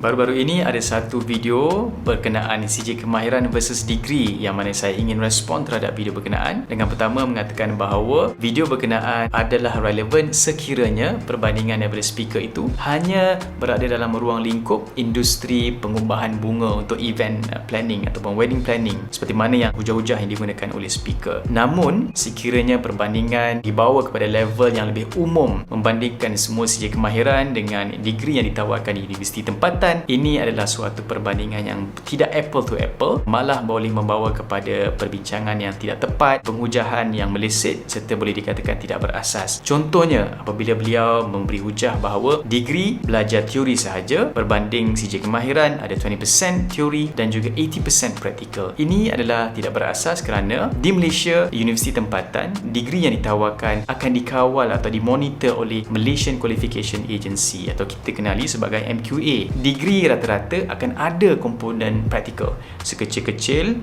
Baru-baru ini ada satu video berkenaan CJ Kemahiran versus Degree yang mana saya ingin respon terhadap video berkenaan dengan pertama mengatakan bahawa video berkenaan adalah relevan sekiranya perbandingan daripada speaker itu hanya berada dalam ruang lingkup industri pengubahan bunga untuk event planning ataupun wedding planning seperti mana yang hujah-hujah yang digunakan oleh speaker. Namun sekiranya perbandingan dibawa kepada level yang lebih umum membandingkan semua CJ Kemahiran dengan degree yang ditawarkan di universiti tempatan, ini adalah suatu perbandingan yang tidak apple to apple, malah boleh membawa kepada perbincangan yang tidak tepat, penghujahan yang meleset serta boleh dikatakan tidak berasas. Contohnya apabila beliau memberi hujah bahawa degree belajar teori sahaja berbanding CJ Kemahiran ada 20% teori dan juga 80% praktikal. Ini adalah tidak berasas kerana di Malaysia, universiti tempatan, degree yang ditawarkan akan dikawal atau dimonitor oleh Malaysian Qualification Agency atau kita kenali sebagai MQA. Degree rata-rata akan ada komponen praktikal sekecil-kecil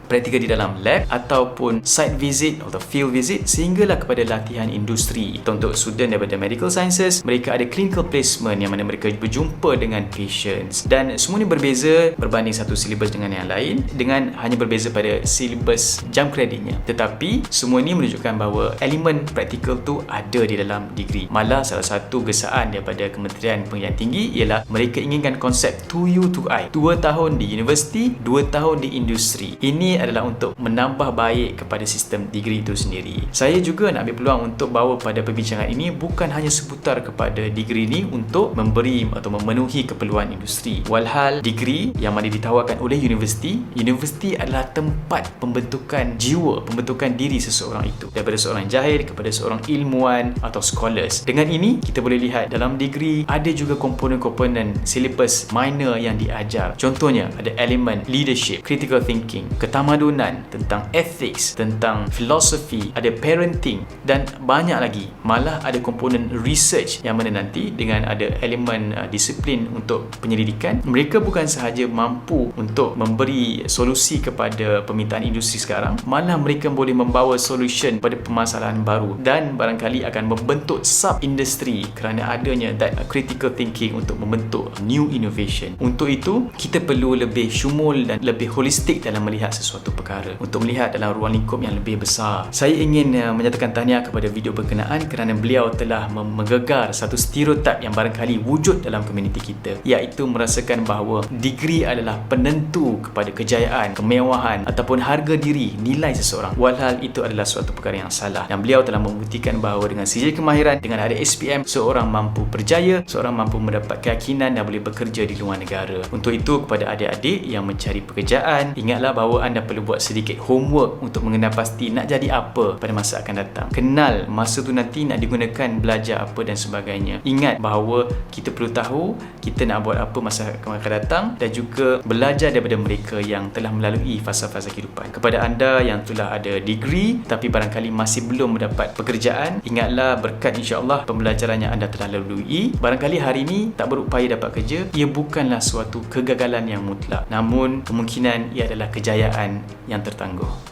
praktikal di dalam lab ataupun site visit atau field visit sehinggalah kepada latihan industri. Untuk student daripada medical sciences, mereka ada clinical placement yang mana mereka berjumpa dengan patients dan semuanya berbeza berbanding satu silibus dengan yang lain dengan hanya berbeza pada silibus jam kreditnya. Tetapi semua ini menunjukkan bahawa elemen praktikal tu ada di dalam degree. Malah salah satu gesaan daripada Kementerian Pendidikan Tinggi ialah mereka inginkan konsep 2U to I. 2 tahun di universiti, 2 tahun di industri. Ini adalah untuk menambah baik kepada sistem degree itu sendiri. Saya juga nak ambil peluang untuk bawa pada perbincangan ini bukan hanya seputar kepada degree ini untuk memberi atau memenuhi keperluan industri. Walhal degree yang mana ditawarkan oleh universiti adalah tempat pembentukan jiwa, pembentukan diri seseorang itu. Daripada seorang jahil kepada seorang ilmuwan atau scholars. Dengan ini kita boleh lihat dalam degree ada juga komponen-komponen silibus minor yang diajar. Contohnya ada elemen leadership, critical thinking, ketamadunan, tentang ethics, tentang filosofi, ada parenting dan banyak lagi. Malah ada komponen research yang mana nanti dengan ada elemen disiplin untuk penyelidikan, mereka bukan sahaja mampu untuk memberi solusi kepada permintaan industri sekarang, malah mereka boleh membawa solution pada permasalahan baru dan barangkali akan membentuk sub-industri kerana adanya that critical thinking untuk membentuk new innovation. Untuk itu, kita perlu lebih syumul dan lebih holistik dalam melihat sesuatu perkara untuk melihat dalam ruang lingkup yang lebih besar. Saya ingin menyatakan tahniah kepada video berkenaan kerana beliau telah menggegar satu stereotip yang barangkali wujud dalam komuniti kita, iaitu merasakan bahawa degree adalah penentu kepada kejayaan, kemewahan ataupun harga diri, nilai seseorang. Walhal itu adalah suatu perkara yang salah dan beliau telah membuktikan bahawa dengan CJ Kemahiran, dengan ada SPM, seorang mampu berjaya, seorang mampu mendapat keyakinan dan boleh bekerja di luar negara. Untuk itu kepada adik-adik yang mencari pekerjaan, ingatlah bahawa anda perlu buat sedikit homework untuk mengenal pasti nak jadi apa pada masa akan datang. Kenal masa tu nanti nak digunakan belajar apa dan sebagainya. Ingat bahawa kita perlu tahu kita nak buat apa masa akan datang dan juga belajar daripada mereka yang telah melalui fasa-fasa kehidupan. Kepada anda yang telah ada degree tapi barangkali masih belum mendapat pekerjaan, ingatlah berkat insya-Allah pembelajaran yang anda telah lalui, barangkali hari ini tak berupaya dapat kerja, ia bukanlah suatu kegagalan yang mutlak. Namun kemungkinan ia adalah kejayaan yang tertangguh.